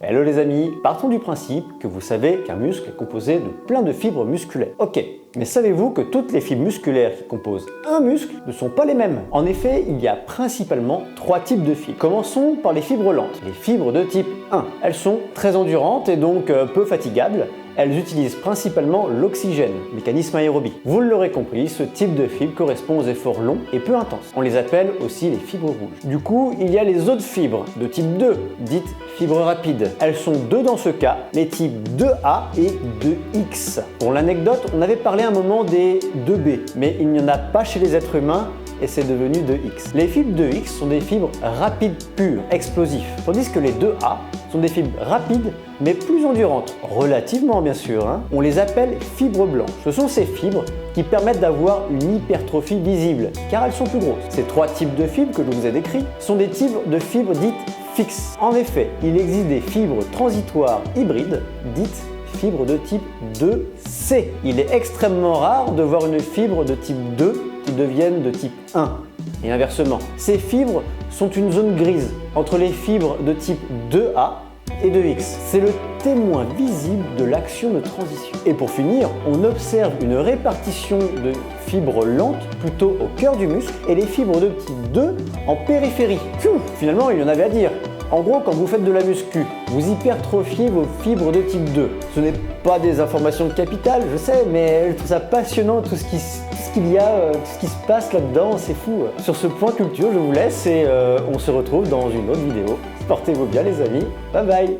Hello les amis, partons du principe que vous savez qu'un muscle est composé de plein de fibres musculaires. Ok, mais savez-vous que toutes les fibres musculaires qui composent un muscle ne sont pas les mêmes? En effet, il y a principalement 3 types de fibres. Commençons par les fibres lentes, les fibres de type 1. Elles sont très endurantes et donc peu fatigables. Elles utilisent principalement l'oxygène, mécanisme aérobie. Vous l'aurez compris, ce type de fibre correspond aux efforts longs et peu intenses. On les appelle aussi les fibres rouges. Du coup, il y a les autres fibres de type 2, dites fibres rapides. Elles sont deux dans ce cas, les types 2A et 2X. Pour l'anecdote, on avait parlé un moment des 2B, mais il n'y en a pas chez les êtres humains et c'est devenu 2X. Les fibres 2X sont des fibres rapides pures, explosives, tandis que les 2A sont des fibres rapides mais plus endurantes, relativement bien sûr. On les appelle fibres blanches. Ce sont ces fibres qui permettent d'avoir une hypertrophie visible, car elles sont plus grosses. Ces 3 types de fibres que je vous ai décrits sont des types de fibres dites fixes. En effet, il existe des fibres transitoires hybrides, dites fibres de type 2C. Il est extrêmement rare de voir une fibre de type 2 qui devienne de type 1. Et inversement, ces fibres sont une zone grise entre les fibres de type 2A et 2X. C'est le témoin visible de l'action de transition. Et pour finir, on observe une répartition de fibres lentes plutôt au cœur du muscle et les fibres de type 2 en périphérie. Finalement, il y en avait à dire. En gros, quand vous faites de la muscu, vous hypertrophiez vos fibres de type 2. Ce n'est pas des informations capitales, je sais, mais je trouve ça passionnant tout ce qui se passe là-dedans, c'est fou. Sur ce point culture, je vous laisse et on se retrouve dans une autre vidéo. Portez-vous bien les amis, bye bye.